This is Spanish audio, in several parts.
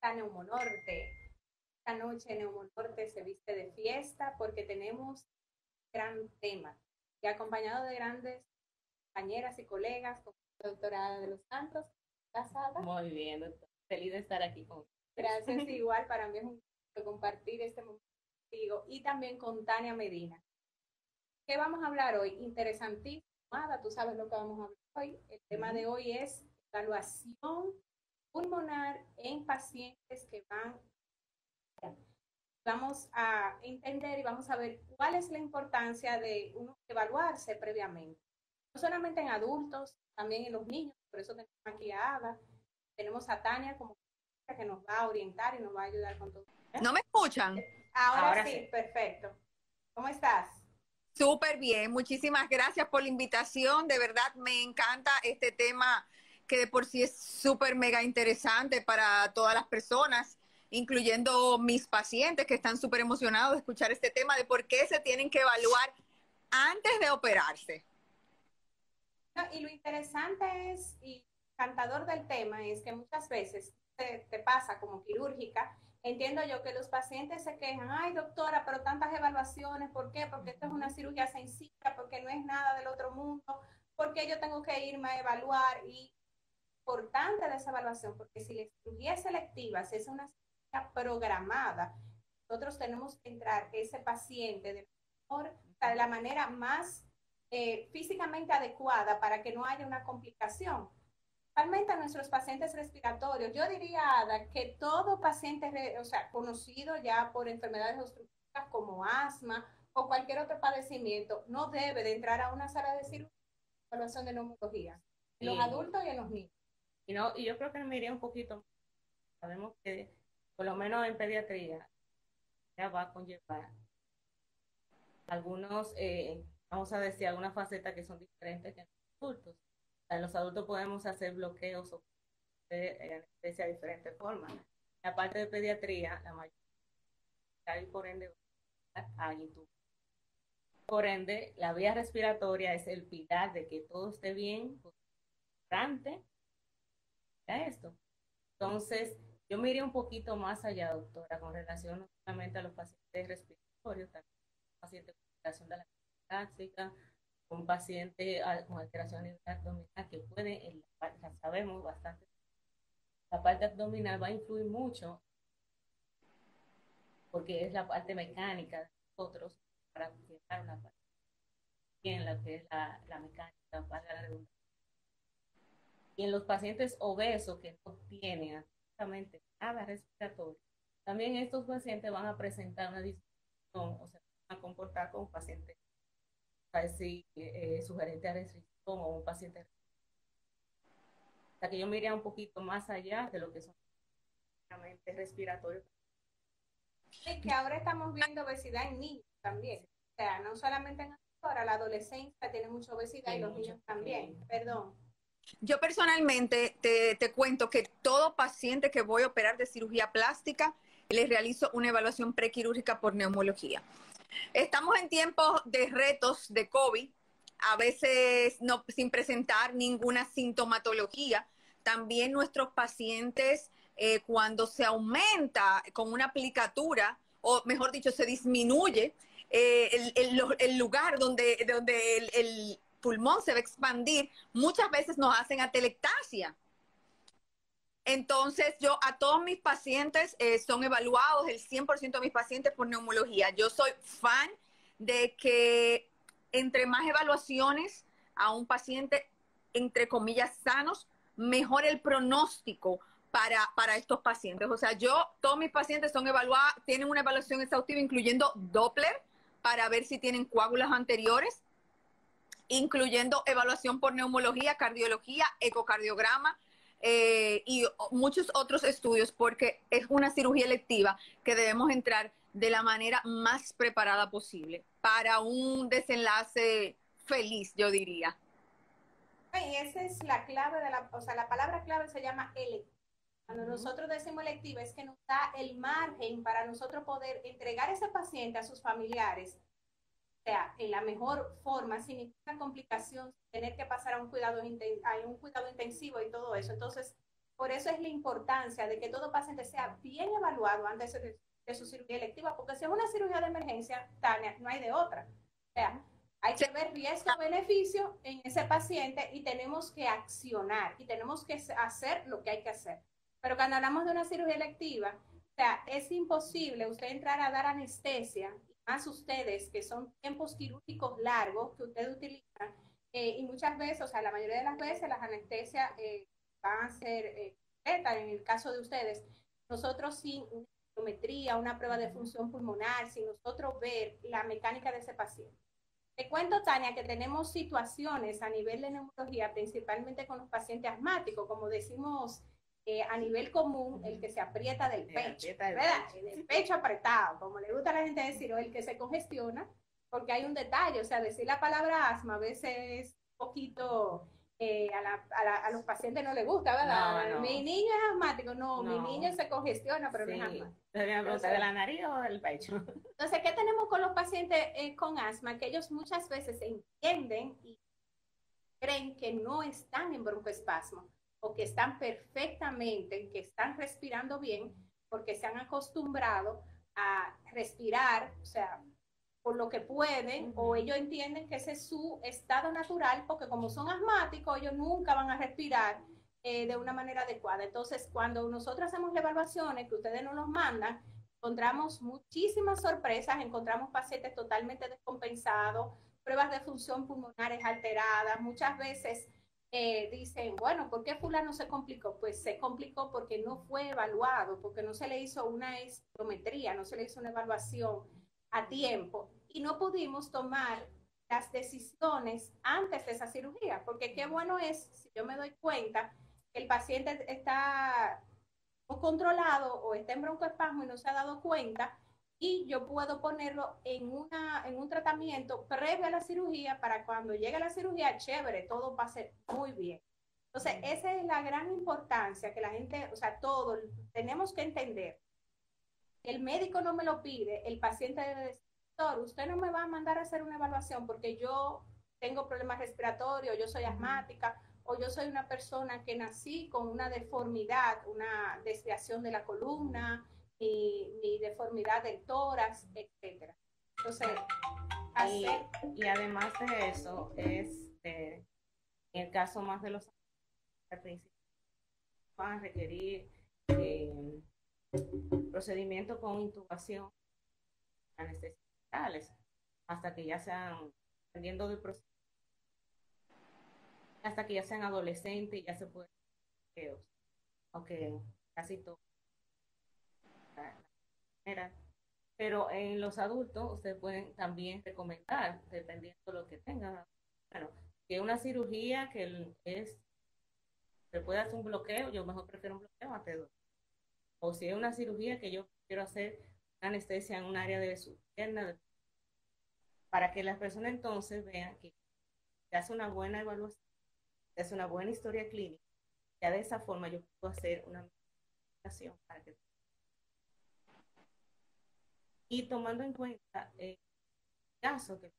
está Neumonorte. Esta noche Neumonorte se viste de fiesta porque tenemos un gran tema y acompañado de grandes compañeras y colegas como la doctora Ada de los Santos. Casada. Muy bien, doctor. Feliz de estar aquí con ustedes. Gracias, igual para mí es un gusto compartir este momento contigo y también con Tania Medina. ¿Qué vamos a hablar hoy? Interesantísimo, Ada, tú sabes lo que vamos a hablar hoy. El tema de hoy es evaluación pulmonar en pacientes que van. Vamos a entender y vamos a ver cuál es la importancia de uno evaluarse previamente. No solamente en adultos, también en los niños. Por eso tenemos aquí a Ada, tenemos a Tania como que nos va a orientar y nos va a ayudar con todo. ¿No me escuchan? Ahora sí, perfecto. ¿Cómo estás? Súper bien, muchísimas gracias por la invitación. De verdad me encanta este tema que de por sí es súper mega interesante para todas las personas, incluyendo mis pacientes que están súper emocionados de escuchar este tema de por qué se tienen que evaluar antes de operarse. No, y lo interesante es, y encantador del tema, es que muchas veces te pasa como quirúrgica. Entiendo yo que los pacientes se quejan, ay doctora, pero tantas evaluaciones, ¿por qué? Porque esto es una cirugía sencilla, porque no es nada del otro mundo, porque yo tengo que irme a evaluar. Y importante de esa evaluación, porque si la cirugía es selectiva, si es una cirugía programada, nosotros tenemos que entrar ese paciente de la manera más físicamente adecuada para que no haya una complicación. Realmente a nuestros pacientes respiratorios, yo diría, Ada, que todo paciente, o sea, conocido ya por enfermedades obstructivas como asma o cualquier otro padecimiento, no debe de entrar a una sala de cirugía de evaluación de neumología, en los adultos y en los niños. Y yo creo que me iría un poquito. Sabemos que, por lo menos en pediatría, ya va a conllevar algunos, vamos a decir, algunas facetas que son diferentes que en los adultos. En los adultos podemos hacer bloqueos o anestesia de diferentes formas. La parte de pediatría, la mayoría, y por ende, hay tú. Por ende, la vía respiratoria es el pilar de que todo esté bien, constante, esto. Entonces, yo me iría un poquito más allá, doctora, con relación no solamente a los pacientes respiratorios, también pacientes con alteración de la gástrica, un paciente con alteración abdominal que puede, la sabemos bastante, la parte abdominal va a influir mucho porque es la parte mecánica de nosotros para llevar una parte bien la que es la mecánica, para la redundancia. Y en los pacientes obesos que no tienen absolutamente nada respiratorio, también estos pacientes van a presentar una disfunción, o sea, van a comportar como pacientes así, sugerente a restricción o un paciente. O sea, que yo me iría un poquito más allá de lo que son respiratorios. Y que ahora estamos viendo obesidad en niños también. O sea, no solamente en ahora, la adolescencia tiene mucha obesidad y los niños también. Perdón. Yo personalmente te cuento que todo paciente que voy a operar de cirugía plástica, les realizo una evaluación prequirúrgica por neumología. Estamos en tiempos de retos de COVID, a veces no, sin presentar ninguna sintomatología. También nuestros pacientes, cuando se aumenta con una aplicatura, o mejor dicho, se disminuye el lugar donde el pulmón se va a expandir, muchas veces nos hacen atelectasia. Entonces, yo a todos mis pacientes son evaluados, el 100% de mis pacientes por neumología. Yo soy fan de que entre más evaluaciones a un paciente, entre comillas, sanos, mejor el pronóstico para estos pacientes. O sea, todos mis pacientes son evaluados, tienen una evaluación exhaustiva, incluyendo Doppler, para ver si tienen coágulos anteriores, incluyendo evaluación por neumología, cardiología, ecocardiograma, y muchos otros estudios, porque es una cirugía electiva que debemos entrar de la manera más preparada posible para un desenlace feliz, yo diría. Y esa es la clave o sea, la palabra clave se llama electiva. Cuando nosotros decimos electiva es que nos da el margen para nosotros poder entregar ese paciente a sus familiares, o sea, en la mejor forma, sin ninguna complicación, sin tener que pasar a un cuidado intensivo y todo eso. Entonces, por eso es la importancia de que todo paciente sea bien evaluado antes de su cirugía electiva, porque si es una cirugía de emergencia, Tania, no hay de otra. O sea, hay que ver riesgo-beneficio en ese paciente y tenemos que accionar y tenemos que hacer lo que hay que hacer. Pero cuando hablamos de una cirugía electiva, o sea, es imposible usted entrar a dar anestesia, más ustedes que son tiempos quirúrgicos largos que ustedes utilizan, y muchas veces, o sea, la mayoría de las veces las anestesias van a ser completas. En el caso de ustedes, nosotros sin una spirometría, una prueba de función pulmonar, sin nosotros ver la mecánica de ese paciente. Te cuento, Tania, que tenemos situaciones a nivel de neumología, principalmente con los pacientes asmáticos, como decimos a nivel común, el que se aprieta del pecho, ¿verdad? El pecho apretado, como le gusta a la gente decir, o el que se congestiona, porque hay un detalle, o sea, decir la palabra asma a veces es un poquito, a los pacientes no les gusta, ¿verdad? No, no. Mi niño es asmático, no, mi niño se congestiona, pero sí, no es asmático. Deberían preguntar de la nariz o del pecho. Entonces, ¿qué tenemos con los pacientes con asma? Que ellos muchas veces entienden y creen que no están en broncoespasmo o que están perfectamente, que están respirando bien, porque se han acostumbrado a respirar, o sea, por lo que pueden, o ellos entienden que ese es su estado natural, porque como son asmáticos, ellos nunca van a respirar de una manera adecuada. Entonces, cuando nosotros hacemos las evaluaciones, que ustedes nos los mandan, encontramos muchísimas sorpresas, encontramos pacientes totalmente descompensados, pruebas de función pulmonares alteradas, muchas veces dicen, bueno, ¿por qué fulano se complicó? Pues se complicó porque no fue evaluado, porque no se le hizo una espirometría, no se le hizo una evaluación a tiempo y no pudimos tomar las decisiones antes de esa cirugía, porque qué bueno es si yo me doy cuenta que el paciente está controlado o está en broncoespasmo y no se ha dado cuenta, y yo puedo ponerlo en un tratamiento previo a la cirugía para cuando llegue a la cirugía, chévere, todo pase muy bien. Entonces, esa es la gran importancia que la gente, o sea, todos tenemos que entender. El médico no me lo pide, el paciente debe decir, doctor, usted no me va a mandar a hacer una evaluación porque yo tengo problemas respiratorios, yo soy asmática, o yo soy una persona que nací con una deformidad, una desviación de la columna, mi deformidad del tórax, etcétera. Entonces, y además de eso, en el caso más de los principios van a requerir procedimiento con intubación, anestesia generales, hasta que ya sean, dependiendo del proceso, hasta que ya sean adolescentes y ya se pueden hacer, aunque casi todo. Pero en los adultos ustedes pueden también recomendar, dependiendo de lo que tengan, bueno, que una cirugía que se puede hacer un bloqueo, yo mejor prefiero un bloqueo antes de, o si es una cirugía que yo quiero hacer anestesia en un área de su pierna, para que las personas entonces vean que se hace una buena evaluación, se hace una buena historia clínica, ya de esa forma yo puedo hacer una medicación para que. Y tomando en cuenta el caso que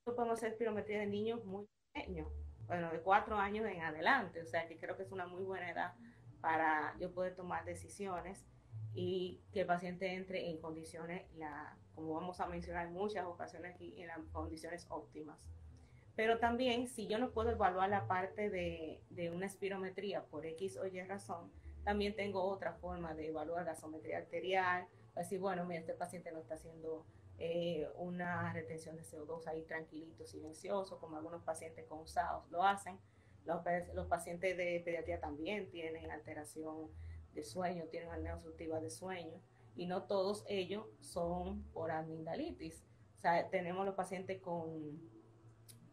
podemos hacer espirometría de niños muy pequeños, bueno, de 4 años en adelante, o sea que creo que es una muy buena edad para yo poder tomar decisiones y que el paciente entre en condiciones, como vamos a mencionar en muchas ocasiones aquí, en las condiciones óptimas. Pero también, si yo no puedo evaluar la parte de una espirometría por X o Y razón, también tengo otra forma de evaluar gasometría arterial, decir, bueno, mira, este paciente no está haciendo una retención de CO2 ahí tranquilito, silencioso, como algunos pacientes con SAOS lo hacen. Los pacientes de pediatría también tienen alteración de sueño, tienen apnea obstructiva de sueño, y no todos ellos son por amigdalitis. O sea, tenemos los pacientes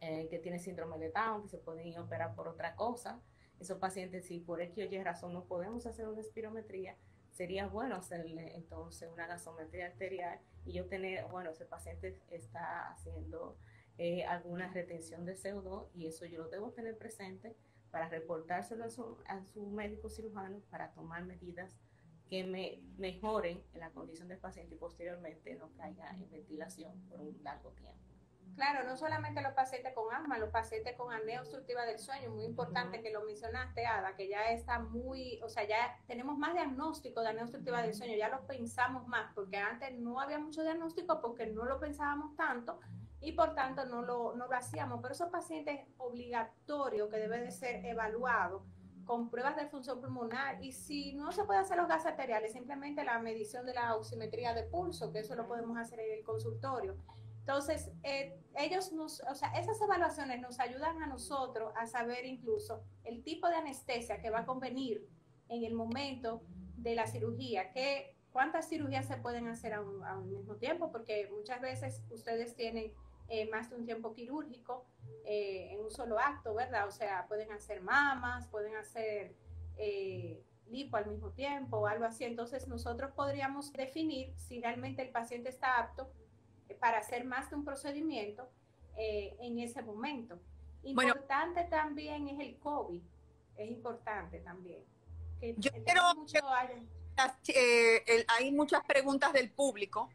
que tienen síndrome de Down, que se pueden operar por otra cosa. Esos pacientes, si por X o Y razón no podemos hacer una espirometría, sería bueno hacerle entonces una gasometría arterial y yo tener, bueno, ese paciente está haciendo alguna retención de CO2 y eso yo lo debo tener presente para reportárselo a su médico cirujano para tomar medidas que me mejoren la condición del paciente y posteriormente no caiga en ventilación por un largo tiempo. Claro, no solamente los pacientes con asma, los pacientes con apnea obstructiva del sueño, muy importante que lo mencionaste, Ada, que ya está muy, o sea, ya tenemos más diagnóstico de apnea obstructiva del sueño, ya lo pensamos más, porque antes no había mucho diagnóstico porque no lo pensábamos tanto y por tanto no lo hacíamos, pero esos pacientes obligatorios que debe de ser evaluado con pruebas de función pulmonar y si no se puede hacer los gases arteriales, simplemente la medición de la oximetría de pulso, que eso lo podemos hacer en el consultorio. Entonces, o sea, esas evaluaciones nos ayudan a nosotros a saber incluso el tipo de anestesia que va a convenir en el momento de la cirugía, cuántas cirugías se pueden hacer a un mismo tiempo, porque muchas veces ustedes tienen más de un tiempo quirúrgico en un solo acto, ¿verdad? O sea, pueden hacer mamas, pueden hacer lipo al mismo tiempo o algo así. Entonces, nosotros podríamos definir si realmente el paciente está apto para hacer más de un procedimiento en ese momento. Importante bueno, también es el COVID, es importante también. Que yo quiero hay muchas preguntas del público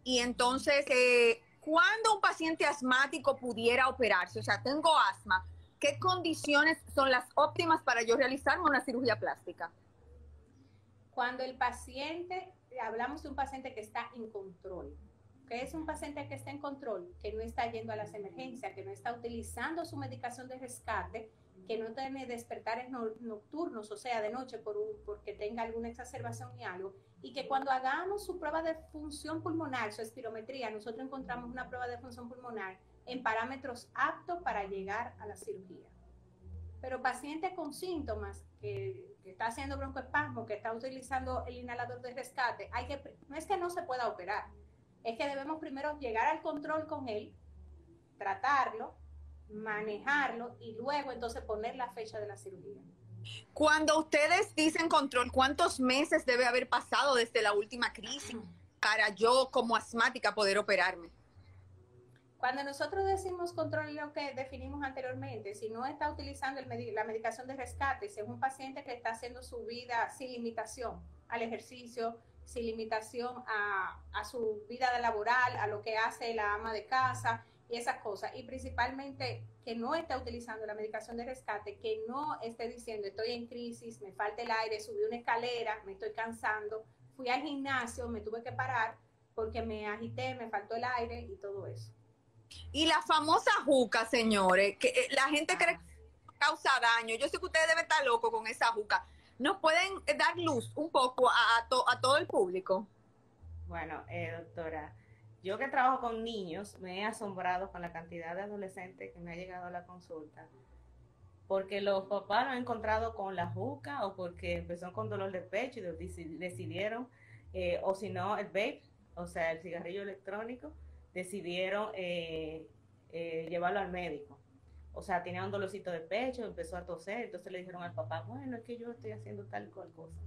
y entonces, ¿cuándo un paciente asmático pudiera operarse? O sea, tengo asma, ¿qué condiciones son las óptimas para yo realizarme una cirugía plástica? Cuando el paciente, hablamos de un paciente que está en control, que es un paciente que está en control, que no está yendo a las emergencias, que no está utilizando su medicación de rescate, que no tiene despertares nocturnos, o sea, de noche porque tenga alguna exacerbación y algo, y que cuando hagamos su prueba de función pulmonar, su espirometría, nosotros encontramos una prueba de función pulmonar en parámetros aptos para llegar a la cirugía. Pero paciente con síntomas que está haciendo broncoespasmo, que está utilizando el inhalador de rescate, no es que no se pueda operar, es que debemos primero llegar al control con él, tratarlo, manejarlo y luego entonces poner la fecha de la cirugía. Cuando ustedes dicen control, ¿cuántos meses debe haber pasado desde la última crisis para yo como asmática poder operarme? Cuando nosotros decimos control, lo que definimos anteriormente, si no está utilizando la medicación de rescate, si es un paciente que está haciendo su vida sin limitación al ejercicio, sin limitación a su vida laboral, a lo que hace la ama de casa y esas cosas, y principalmente que no está utilizando la medicación de rescate, que no esté diciendo estoy en crisis, me falta el aire, subí una escalera, me estoy cansando, fui al gimnasio, me tuve que parar porque me agité, me faltó el aire y todo eso. Y la famosa juca, señores, que la gente cree que causa daño. Yo sé que ustedes deben estar locos con esa juca. ¿Nos pueden dar luz un poco a todo el público? Bueno, doctora, yo que trabajo con niños, me he asombrado con la cantidad de adolescentes que me ha llegado a la consulta, porque los papás lo han encontrado con la juca o porque empezó con dolor de pecho y decidieron, o si no, el vape, o sea, el cigarrillo electrónico, decidieron llevarlo al médico. O sea, tenía un dolorcito de pecho, empezó a toser, entonces le dijeron al papá, bueno, es que yo estoy haciendo tal cual cosa.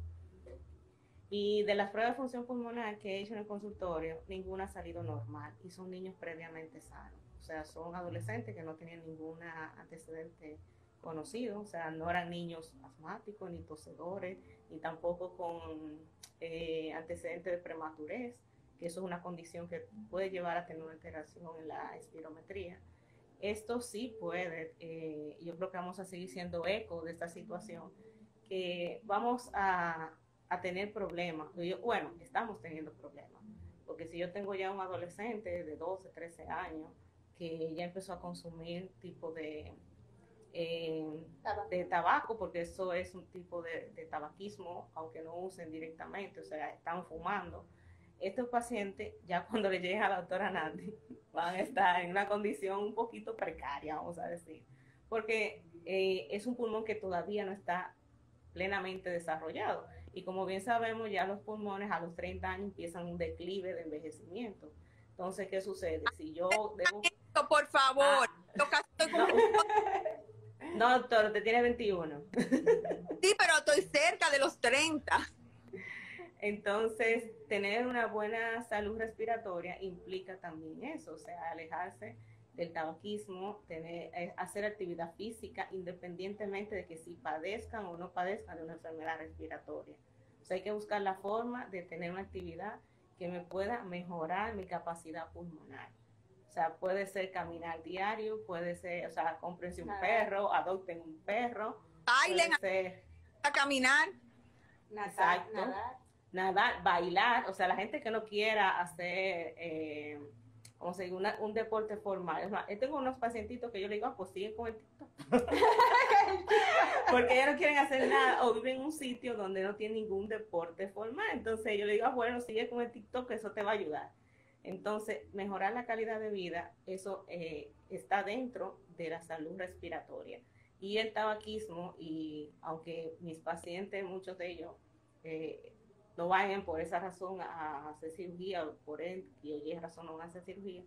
Y de las pruebas de función pulmonar que he hecho en el consultorio, ninguna ha salido normal y son niños previamente sanos. O sea, son adolescentes que no tenían ningún antecedente conocido, o sea, no eran niños asmáticos, ni tosedores, ni tampoco con antecedentes de prematurez, que eso es una condición que puede llevar a tener una alteración en la espirometría. Esto sí puede, yo creo que vamos a seguir siendo eco de esta situación, que vamos a tener problemas. Bueno, estamos teniendo problemas, porque si yo tengo ya un adolescente de 12, 13 años que ya empezó a consumir tipo de tabaco, porque eso es un tipo de tabaquismo, aunque no usen directamente, o sea, están fumando. Estos pacientes, ya cuando le lleguen a la doctora Nandi, van a estar en una condición un poquito precaria, vamos a decir, porque es un pulmón que todavía no está plenamente desarrollado. Y como bien sabemos, ya los pulmones a los 30 años empiezan un declive de envejecimiento. Entonces, ¿qué sucede? Si yo debo... Por favor. No, doctor, usted tiene 21. Sí, pero estoy cerca de los 30. Entonces, tener una buena salud respiratoria implica también eso, o sea, alejarse del tabaquismo, hacer actividad física independientemente de que si padezcan o no padezcan de una enfermedad respiratoria. O sea, hay que buscar la forma de tener una actividad que me pueda mejorar mi capacidad pulmonar. O sea, puede ser caminar diario, puede ser, o sea, cómprense un Nadar. perro, adopten un perro, Bailen puede ser, a caminar. Nadar, exacto, nadar. nadar, bailar, o sea, la gente que no quiera hacer, como se dice, un deporte formal. Es más, yo tengo unos pacientitos que yo le digo, pues siguen con el TikTok. Porque ellos no quieren hacer nada o viven en un sitio donde no tienen ningún deporte formal. Entonces yo le digo, bueno, sigue con el TikTok, que eso te va a ayudar. Entonces, mejorar la calidad de vida, eso está dentro de la salud respiratoria. Y el tabaquismo, y aunque mis pacientes, muchos de ellos, no vayan por esa razón a hacer cirugía, o por él, y oye, razón no van a hacer cirugía,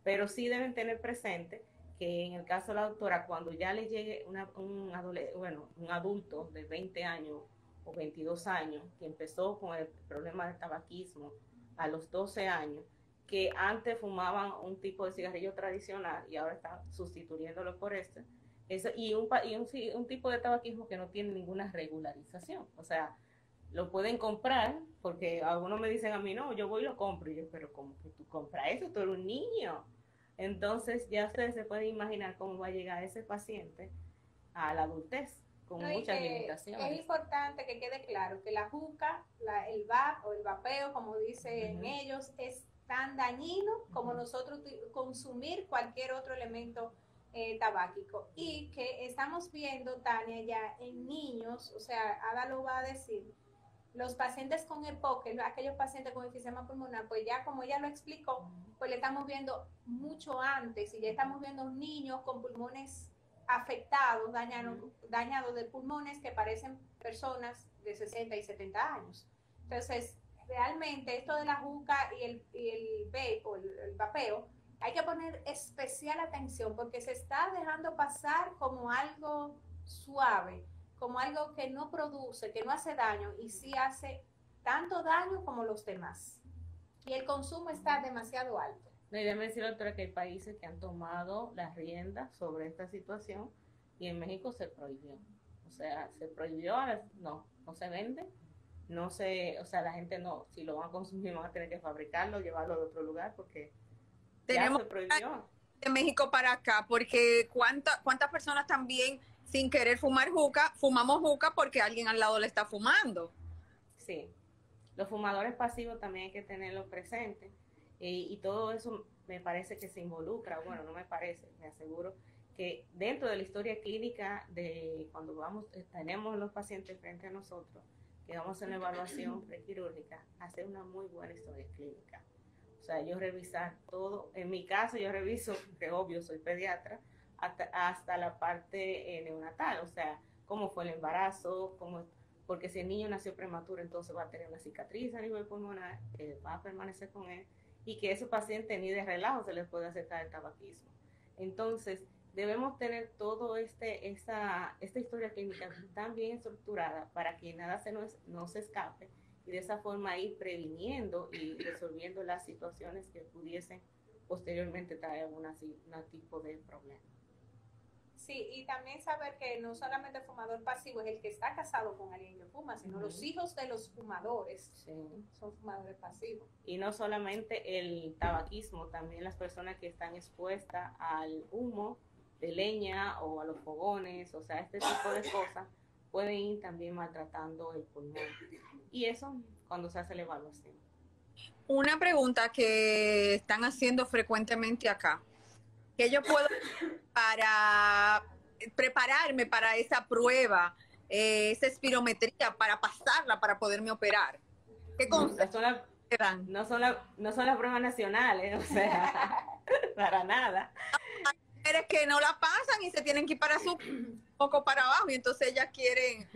pero sí deben tener presente que en el caso de la doctora, cuando ya le llegue un adulto de 20 años o 22 años, que empezó con el problema del tabaquismo a los 12 años, que antes fumaban un tipo de cigarrillo tradicional y ahora están sustituyéndolo por eso y un tipo de tabaquismo que no tiene ninguna regularización. O sea, lo pueden comprar, porque algunos me dicen a mí, no, yo voy y lo compro. Y yo, pero ¿cómo que tú compras eso? Tú eres un niño. Entonces ya ustedes se pueden imaginar cómo va a llegar ese paciente a la adultez, con No, muchas es limitaciones. importante que quede claro que la juca, el vap o el vapeo, como dicen ellos, es tan dañino como nosotros consumir cualquier otro elemento tabáquico. Y que estamos viendo, Tania, ya en niños, o sea, Ada lo va a decir, los pacientes con EPOC, aquellos pacientes con enfisema pulmonar, pues ya como ella lo explicó, pues le estamos viendo mucho antes y ya estamos viendo niños con pulmones afectados, dañados de pulmones que parecen personas de 60 y 70 años. Entonces, realmente esto de la juca y el vape o el vapeo, hay que poner especial atención porque se está dejando pasar como algo suave, como algo que no produce, que no hace daño y sí hace tanto daño como los demás. Y el consumo está demasiado alto. No, y déjame decir, doctora, que hay países que han tomado las riendas sobre esta situación y en México se prohibió. O sea, se prohibió, no se vende, no se, o sea, la gente no, si lo van a consumir van a tener que fabricarlo, llevarlo de otro lugar porque Tenemos ya se prohibió. de México para acá, porque cuántas personas también sin querer fumar juca, fumamos juca porque alguien al lado le está fumando. Sí, los fumadores pasivos también hay que tenerlo presente y todo eso me parece que se involucra, bueno, no me parece, me aseguro que dentro de la historia clínica de cuando tenemos los pacientes frente a nosotros, que vamos a hacer una evaluación prequirúrgica, hacer una muy buena historia clínica. O sea, yo revisar todo, en mi caso yo reviso, que obvio soy pediatra, hasta la parte neonatal, o sea, cómo fue el embarazo, porque si el niño nació prematuro, entonces va a tener una cicatriz a nivel pulmonar, que va a permanecer con él, y que ese paciente ni de relajo se les puede acercar el tabaquismo. Entonces, debemos tener todo esta historia clínica tan bien estructurada para que nada no se escape y de esa forma ir previniendo y resolviendo las situaciones que pudiesen posteriormente traer algún tipo de problema. Sí, y también saber que no solamente el fumador pasivo es el que está casado con alguien que fuma, sino los hijos de los fumadores son fumadores pasivos. Y no solamente el tabaquismo, también las personas que están expuestas al humo de leña o a los fogones, o sea, este tipo de cosas pueden ir también maltratando el pulmón. Y eso cuando se hace la evaluación. Una pregunta que están haciendo frecuentemente acá. ¿Qué yo puedo para prepararme para esa prueba, esa espirometría, para pasarla, para poderme operar? ¿Qué consejos dan? No son las pruebas nacionales, o sea, para nada. Mujeres que no la pasan y se tienen que ir para su poco para abajo y entonces ellas quieren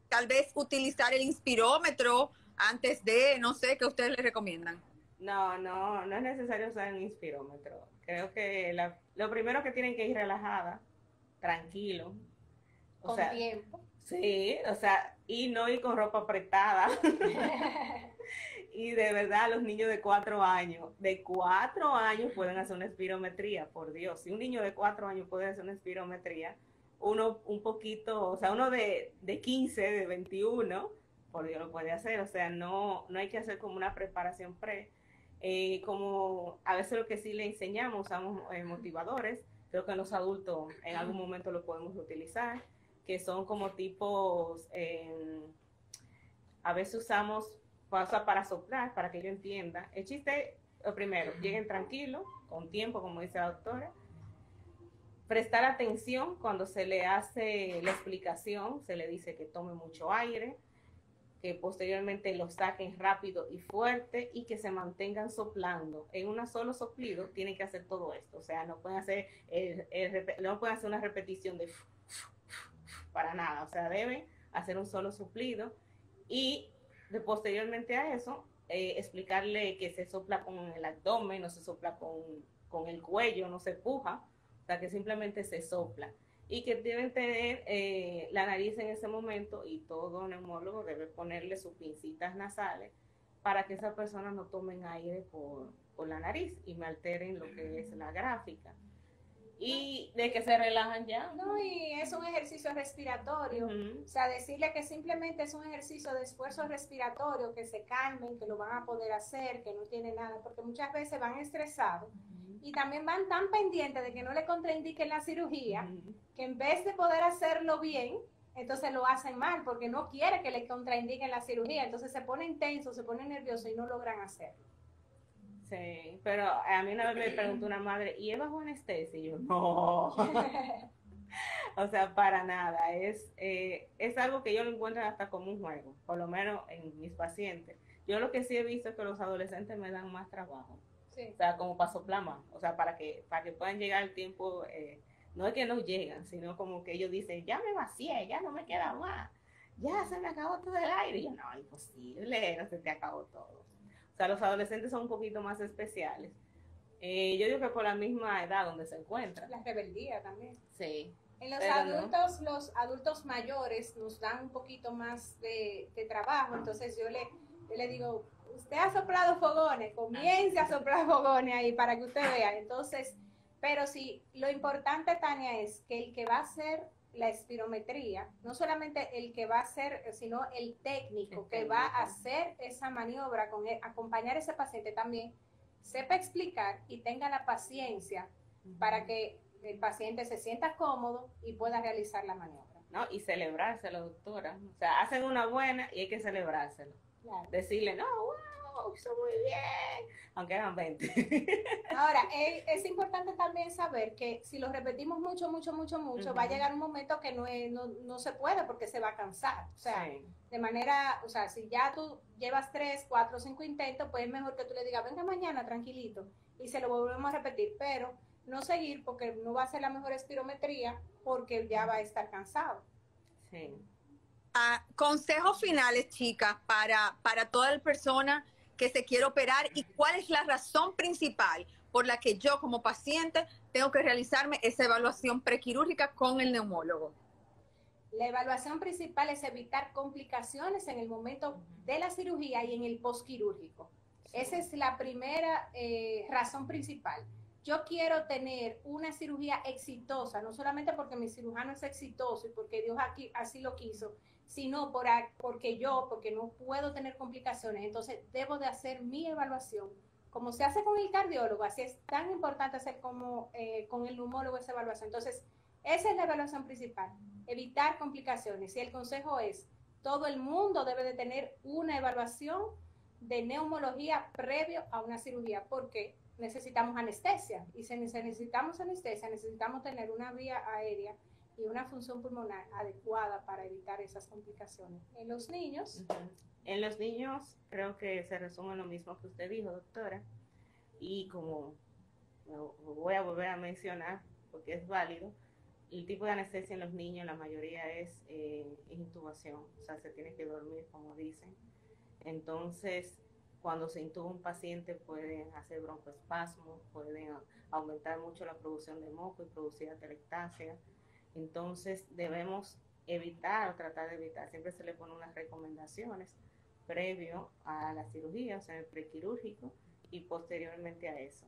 tal vez utilizar el inspirómetro antes de, no sé, ¿qué ustedes les recomiendan? No es necesario usar un inspirómetro. Creo que lo primero que tienen que ir relajada, tranquilo. Con tiempo. Sí, o sea, y no ir con ropa apretada. Y de verdad, los niños de 4 años pueden hacer una espirometría, por Dios. Si un niño de 4 años puede hacer una espirometría, uno un poquito, o sea, uno de 15, de 21, por Dios lo puede hacer. O sea, no hay que hacer como una preparación Como a veces lo que sí le enseñamos, usamos motivadores, creo que en los adultos en algún momento lo podemos utilizar, que son como tipos, a veces usamos pausa para soplar, para que yo entienda. El chiste, lo primero, lleguen tranquilos, con tiempo, como dice la doctora, prestar atención cuando se le hace la explicación, se le dice que tome mucho aire, que posteriormente lo saquen rápido y fuerte y que se mantengan soplando. En un solo soplido tienen que hacer todo esto, o sea, no pueden hacer, no pueden hacer una repetición de para nada, o sea, deben hacer un solo soplido y posteriormente a eso explicarle que se sopla con el abdomen, no se sopla con el cuello, no se puja, o sea, que simplemente se sopla y que deben tener la nariz en ese momento y todo neumólogo debe ponerle sus pincitas nasales para que esas personas no tomen aire por la nariz y me alteren lo que es la gráfica. Y de que se relajan ya. No, y es un ejercicio respiratorio. O sea, decirle que simplemente es un ejercicio de esfuerzo respiratorio, que se calmen, que lo van a poder hacer, que no tiene nada, porque muchas veces van estresados y también van tan pendientes de que no le contraindiquen la cirugía, que en vez de poder hacerlo bien, entonces lo hacen mal, porque no quiere que le contraindiquen la cirugía, entonces se ponen tensos, se ponen nerviosos y no logran hacerlo. Sí, pero a mí una vez me preguntó una madre, ¿y es bajo anestesia? Y yo, no. O sea, para nada. Es algo que yo lo encuentro hasta como un juego, por lo menos en mis pacientes. Yo lo que sí he visto es que los adolescentes me dan más trabajo. Sí. O sea, como para soplar más. O sea, para que puedan llegar el tiempo, no es que no llegan, sino como que ellos dicen, ya me vacié, ya no me queda más. Ya se me acabó todo el aire. Y yo, no, imposible, no se te acabó todo. O sea, los adolescentes son un poquito más especiales. Yo digo que por la misma edad donde se encuentran. La rebeldía también. Sí. En los adultos, no. Los adultos mayores nos dan un poquito más de trabajo, entonces yo le digo, usted ha soplado fogones, comience a soplar fogones ahí para que usted vea. Entonces, pero sí, lo importante, Tania, es que el que va a hacer la espirometría, no solamente el que va a hacer, sino el técnico que va a hacer esa maniobra, acompañar a ese paciente también, sepa explicar y tenga la paciencia para que el paciente se sienta cómodo y pueda realizar la maniobra. No, y celebrárselo, doctora. O sea, hacen una buena y hay que celebrárselo. Claro. Decirle, no, wow, hizo muy bien, aunque eran 20. Ahora, es importante también saber que si lo repetimos mucho, va a llegar un momento que no se puede porque se va a cansar. O sea, sí. De manera, o sea, si ya tú llevas 3, 4, 5 intentos, pues es mejor que tú le digas, venga mañana, tranquilito, y se lo volvemos a repetir, pero no seguir porque no va a ser la mejor espirometría porque ya va a estar cansado. Sí. Consejos finales, chicas, para toda la persona que se quiere operar y cuál es la razón principal por la que yo como paciente tengo que realizarme esa evaluación prequirúrgica con el neumólogo. La evaluación principal es evitar complicaciones en el momento de la cirugía y en el postquirúrgico. Sí. Esa es la primera razón principal. Yo quiero tener una cirugía exitosa, no solamente porque mi cirujano es exitoso y porque Dios aquí así lo quiso, sino porque no puedo tener complicaciones. Entonces, debo de hacer mi evaluación. Como se hace con el cardiólogo, así es tan importante hacer como con el neumólogo esa evaluación. Entonces, esa es la evaluación principal, evitar complicaciones. Y el consejo es, todo el mundo debe de tener una evaluación de neumología previo a una cirugía, porque necesitamos anestesia, y si necesitamos anestesia, necesitamos tener una vía aérea y una función pulmonar adecuada para evitar esas complicaciones. En los niños... En los niños creo que se resume lo mismo que usted dijo, doctora, y como voy a volver a mencionar, porque es válido, el tipo de anestesia en los niños, la mayoría es intubación, o sea, se tiene que dormir, como dicen. Entonces, cuando se intuba un paciente pueden hacer broncoespasmos, pueden aumentar mucho la producción de moco y producir atelectasia. Entonces debemos evitar o tratar de evitar, siempre se le pone unas recomendaciones previo a la cirugía, o sea, el prequirúrgico y posteriormente a eso.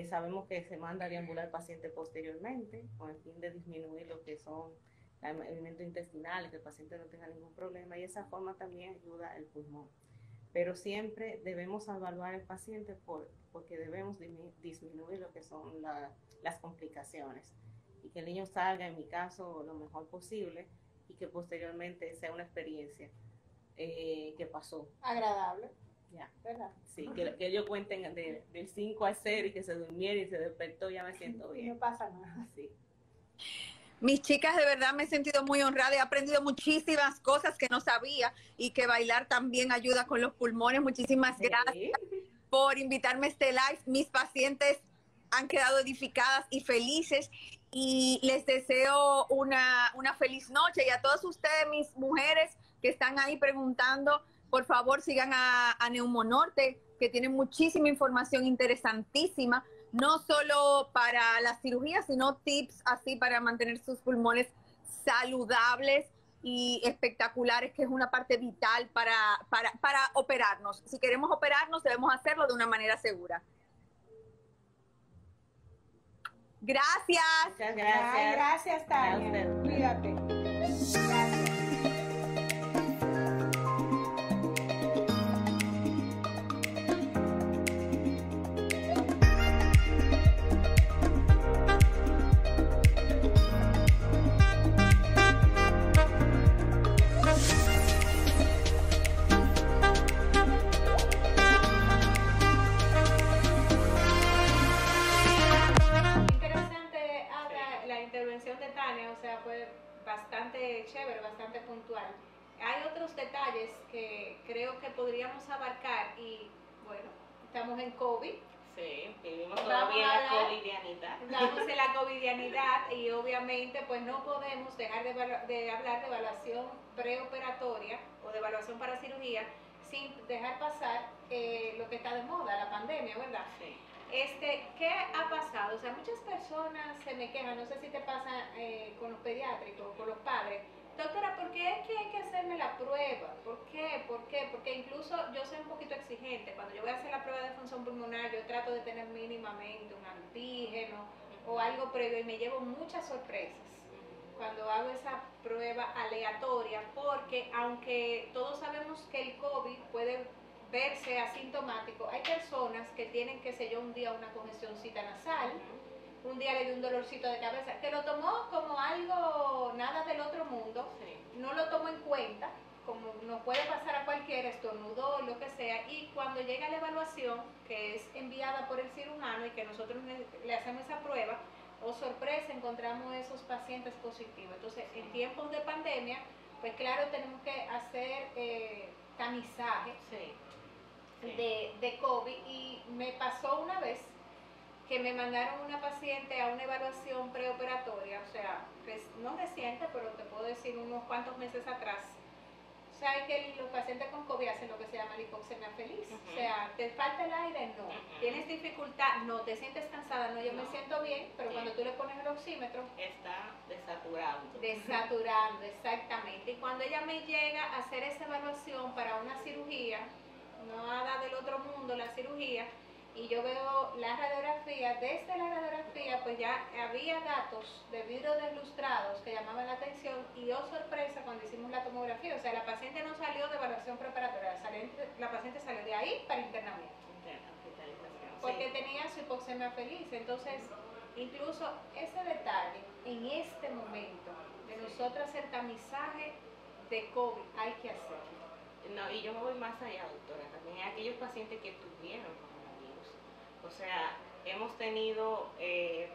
Sabemos que se manda a deambular al paciente posteriormente con el fin de disminuir lo que son el movimiento intestinal, que el paciente no tenga ningún problema y esa forma también ayuda al pulmón. pero siempre debemos evaluar al paciente porque debemos disminuir lo que son las complicaciones y que el niño salga, en mi caso, lo mejor posible y que posteriormente sea una experiencia que pasó. Agradable. Ya. ¿Verdad? Sí, que ellos cuenten del 5 al 0 y que se durmiera y se despertó, ya me siento bien. Y no pasa nada. Sí. Mis chicas, de verdad me he sentido muy honrada, he aprendido muchísimas cosas que no sabía y que bailar también ayuda con los pulmones. Muchísimas gracias por invitarme a este live. Mis pacientes han quedado edificadas y felices y les deseo una feliz noche. Y a todas ustedes, mis mujeres que están ahí preguntando, por favor sigan a Neumonorte, que tienen muchísima información interesantísima, no solo para la cirugía, sino tips así para mantener sus pulmones saludables y espectaculares, que es una parte vital para operarnos. Si queremos operarnos, debemos hacerlo de una manera segura. Gracias. Muchas gracias. Ay, gracias, Tania. Cuídate. Gracias. De Tania, o sea, fue bastante chévere, bastante puntual. Hay otros detalles que creo que podríamos abarcar y bueno, estamos en COVID. Sí, vivimos todavía en la covidianidad. Estamos en la covidianidad y obviamente pues no podemos dejar de hablar de evaluación preoperatoria o de evaluación para cirugía sin dejar pasar lo que está de moda, la pandemia, ¿verdad? Sí. ¿Qué ha pasado? O sea, muchas personas se me quejan, no sé si te pasa con los pediátricos, con los padres. Doctora, ¿por qué es que hay que hacerme la prueba? ¿Por qué? ¿Por qué? Porque incluso yo soy un poquito exigente. Cuando yo voy a hacer la prueba de función pulmonar, yo trato de tener mínimamente un antígeno o algo previo y me llevo muchas sorpresas cuando hago esa prueba aleatoria, porque aunque todos sabemos que el COVID puede verse asintomático, hay personas que tienen, qué sé yo, un día una congestioncita nasal, un día le dio un dolorcito de cabeza, que lo tomó como algo nada del otro mundo, no lo tomó en cuenta, como nos puede pasar a cualquiera, estornudó, lo que sea, y cuando llega la evaluación, que es enviada por el cirujano y que nosotros le hacemos esa prueba, oh sorpresa, encontramos esos pacientes positivos. Entonces, en tiempos de pandemia, pues claro, tenemos que hacer tamizaje de COVID, y me pasó una vez que me mandaron una paciente a una evaluación preoperatoria, o sea, no reciente, pero te puedo decir unos cuantos meses atrás. ¿Sabes que los pacientes con COVID hacen lo que se llama la hipoxemia feliz? O sea, ¿te falta el aire? No. ¿Tienes dificultad? No. ¿Te sientes cansada? No, yo me siento bien, pero cuando tú le pones el oxímetro... Está desaturando. Desaturando, exactamente. Y cuando ella me llega a hacer esa evaluación para una cirugía, nada del otro mundo, la cirugía, y yo veo la radiografía, desde la radiografía pues ya había datos de vidrio deslustrados que llamaban la atención, y oh sorpresa cuando hicimos la tomografía, o sea, la paciente no salió de evaluación preparatoria, la paciente salió de ahí para internamiento, porque tenía su hipoxemia feliz. Entonces, incluso ese detalle, en este momento, de nosotros hacer tamizaje de COVID, hay que hacerlo. No, y yo me voy más allá, doctora, también hay aquellos pacientes que tuvieron coronavirus. O sea, hemos tenido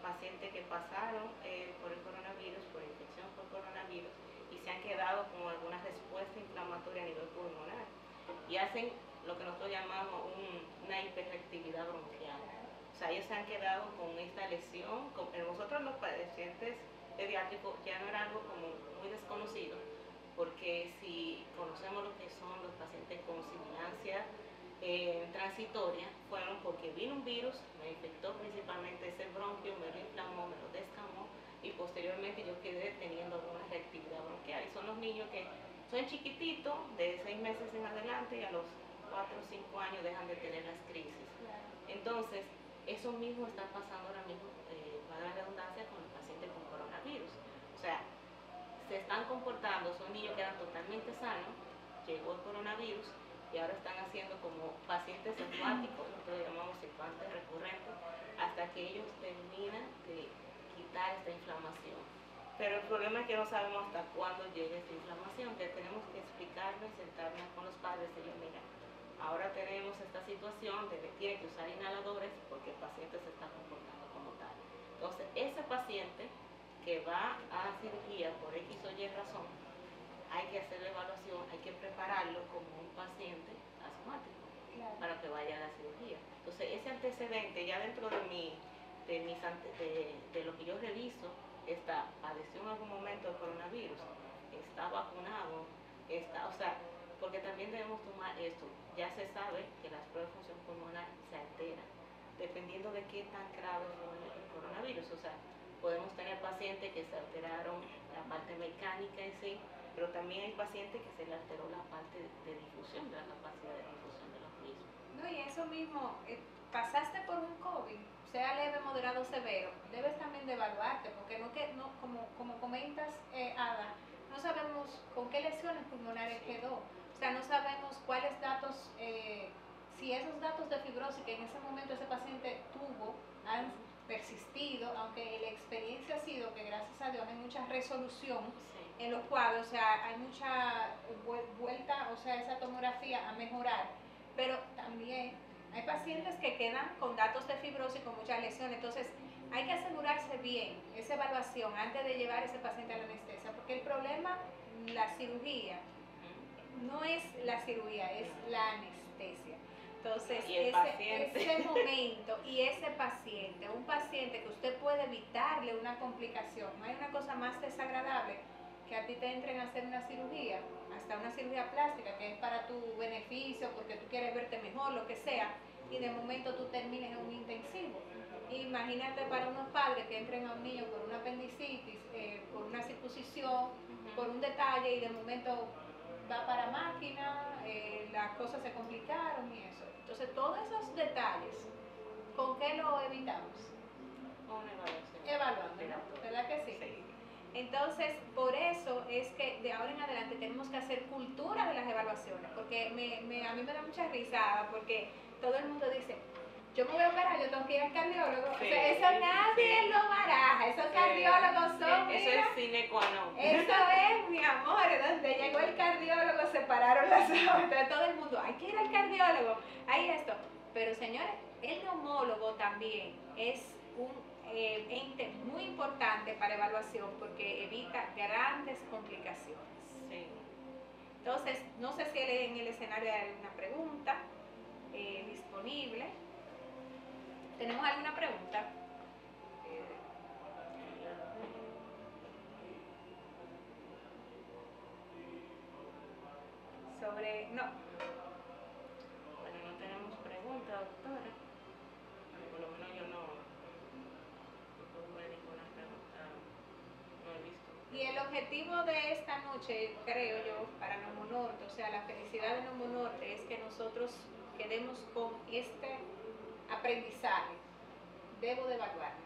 pacientes que pasaron por el coronavirus, por infección por coronavirus, y se han quedado con alguna respuesta inflamatoria a nivel pulmonar. Y hacen lo que nosotros llamamos una hiperreactividad bronquial. O sea, ellos se han quedado con esta lesión. Nosotros los pacientes pediátricos ya no era algo como muy desconocido, porque si conocemos lo que son los pacientes con sibilancia transitoria, fueron porque vino un virus, me infectó principalmente ese bronquio, me lo inflamó, me lo descamó, y posteriormente yo quedé teniendo alguna reactividad bronquial. Y son los niños que son chiquititos, de 6 meses en adelante, y a los 4 o 5 años dejan de tener las crisis. Entonces, eso mismo está pasando ahora mismo, para la redundancia, con los pacientes con coronavirus. O sea, se están comportando, son niños que eran totalmente sanos, llegó el coronavirus y ahora están haciendo como pacientes asmáticos, nosotros llamamos infantes recurrentes, hasta que ellos terminan de quitar esta inflamación. Pero el problema es que no sabemos hasta cuándo llegue esta inflamación, que tenemos que explicarnos y sentarnos con los padres y decirles, mira, ahora tenemos esta situación de que tiene que usar inhaladores porque el paciente se está comportando como tal. Entonces, ese paciente que va a cirugía por X o Y razón, hay que hacer la evaluación, hay que prepararlo como un paciente asmático, claro, para que vaya a la cirugía. Entonces, ese antecedente ya dentro de de lo que yo reviso, está, padeció en algún momento de coronavirus, está vacunado, está, o sea, porque también debemos tomar esto. Ya se sabe que las pruebas de función pulmonar se alteran, dependiendo de qué tan grave fue el coronavirus. O sea, podemos tener pacientes que se alteraron la parte mecánica en sí, pero también hay pacientes que se le alteró la parte de difusión, de la capacidad de difusión de los mismos. No, y eso mismo, pasaste por un COVID, sea leve, moderado, severo, debes también de evaluarte, porque como comentas, Ada, no sabemos con qué lesiones pulmonares quedó, o sea, no sabemos cuáles datos, si esos datos de fibrosis que en ese momento ese paciente tuvo han persistido, aunque la experiencia ha sido que gracias a Dios hay mucha resolución en los cuadros, o sea, hay mucha vuelta, o sea, esa tomografía a mejorar, pero también hay pacientes que quedan con datos de fibrosis con muchas lesiones, entonces hay que asegurarse bien esa evaluación antes de llevar a ese paciente a la anestesia, porque el problema, la cirugía, no es la cirugía, es la anestesia. Entonces, ese momento y ese paciente, un paciente que usted puede evitarle una complicación, no hay una cosa más desagradable que a ti te entren a hacer una cirugía, hasta una cirugía plástica, que es para tu beneficio, porque tú quieres verte mejor, lo que sea, y de momento tú termines en un intensivo. Imagínate para unos padres que entren a un niño por una apendicitis, por una circuncisión, por un detalle, y de momento va para máquina, las cosas se complicaron y eso. Entonces, todos esos detalles, ¿con qué lo evitamos? Con una evaluación. Evaluando, ¿verdad que sí? Sí. Entonces, por eso es que de ahora en adelante tenemos que hacer cultura de las evaluaciones, porque a mí me da mucha risa, porque todo el mundo dice, yo me voy a operar, yo tengo que ir al cardiólogo. Sí, o sea, eso nadie lo baraja, esos cardiólogos son... Eso es sine qua non. Eso es, mi amor, donde llegó el cardiólogo se pararon las aguas, todo el mundo, hay que ir al cardiólogo, hay esto. Pero señores, el neumólogo también es un ente muy importante para evaluación porque evita grandes complicaciones. Sí. Entonces, no sé si en el escenario hay alguna pregunta disponible. ¿Tenemos alguna pregunta? Sobre... No. Bueno, no tenemos pregunta, doctora. Por lo menos yo no tuve ninguna pregunta, no he visto. Y el objetivo de esta noche, creo yo, para Nomo Norte, o sea, la felicidad de Nomo Norte es que nosotros quedemos con este aprendizaje. Debo de evaluarme.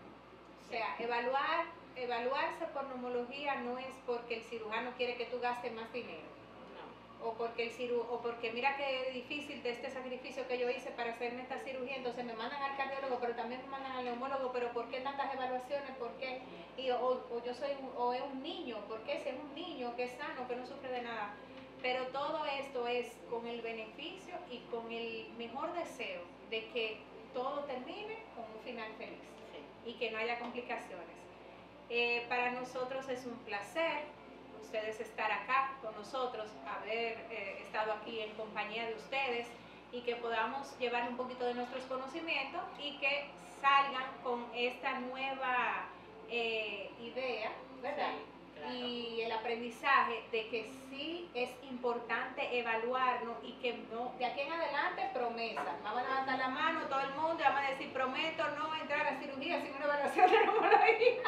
O sea, evaluarse por neumología no es porque el cirujano quiere que tú gastes más dinero. O porque mira qué difícil de este sacrificio que yo hice para hacerme esta cirugía, entonces me mandan al cardiólogo, pero también me mandan al neumólogo, pero ¿por qué tantas evaluaciones? ¿Por qué? O es un niño, ¿por qué? Si es un niño que es sano, que no sufre de nada. Pero todo esto es con el beneficio y con el mejor deseo de que todo termine con un final feliz y que no haya complicaciones. Para nosotros es un placer ustedes estar acá con nosotros, haber estado aquí en compañía de ustedes y que podamos llevar un poquito de nuestros conocimientos y que salgan con esta nueva idea, ¿verdad? Sí, claro. Y el aprendizaje de que sí es importante evaluarnos y que no, de aquí en adelante, promesa. Vamos a levantar la mano todo el mundo y vamos a decir, prometo no entrar a cirugía sin una evaluación de neumología.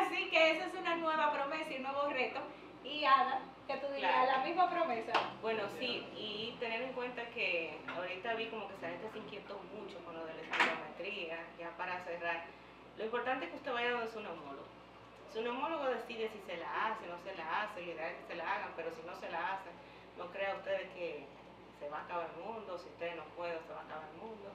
Así que esa es una nueva promesa y un nuevo reto. Y Ada, que tú digas, claro, la misma promesa. Bueno, sí, y tener en cuenta que ahorita vi como que la gente se inquietó mucho con lo de la espirometría, ya para cerrar. Lo importante es que usted vaya donde su neumólogo. Su neumólogo decide si se la hace, no se la hace, la idea es que se la hagan, pero si no se la hacen, no crea ustedes que se va a acabar el mundo, si ustedes no pueden, se va a acabar el mundo.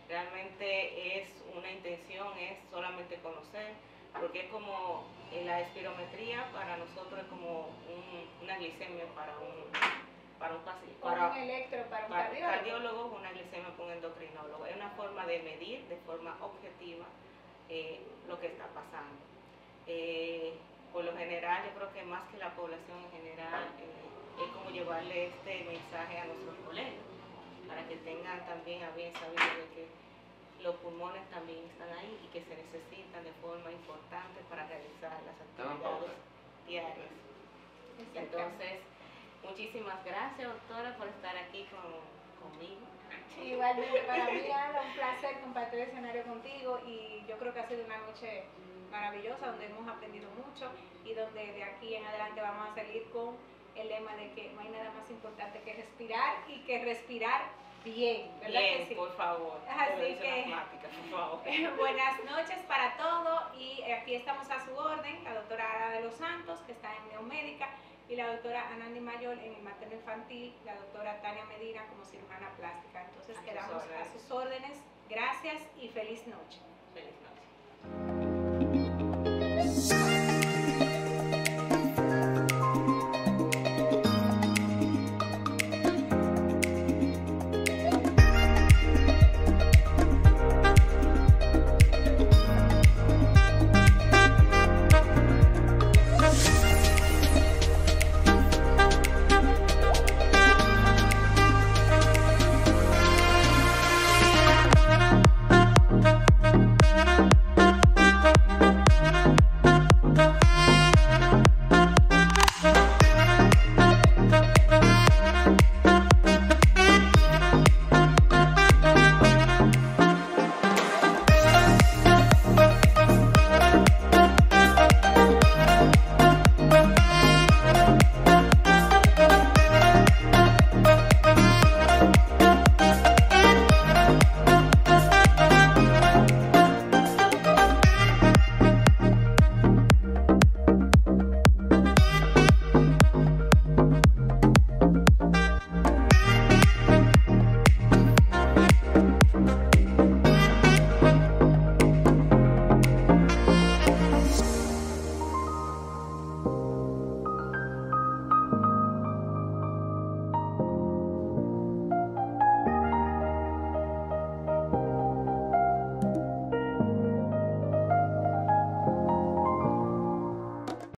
Realmente es una intención, es solamente conocer, porque es como la espirometría para nosotros es como una glicemia para un paciente, para un electro, para un cardiólogo, una glicemia para un endocrinólogo. Es una forma de medir de forma objetiva lo que está pasando. Por lo general, yo creo que más que la población en general, es como llevarle este mensaje a nuestros colegas, para que tengan también a bien sabido de que los pulmones también están ahí y que se necesitan de forma importante para realizar las actividades diarias. Entonces, muchísimas gracias, doctora, por estar aquí conmigo. Igualmente para mí, Ana, un placer compartir el escenario contigo, y yo creo que ha sido una noche maravillosa donde hemos aprendido mucho y donde de aquí en adelante vamos a salir con el lema de que no hay nada más importante que respirar, y que respirar bien, ¿verdad? Bien, que sí? Por favor. Así que por favor. buenas noches para todos, y aquí estamos a su orden, la doctora Ara de los Santos, que está en Neomédica, y la doctora Anandi Mayor en el materno infantil, la doctora Tania Medina como cirujana plástica. Entonces quedamos a sus órdenes. Gracias y feliz noche. Feliz noche.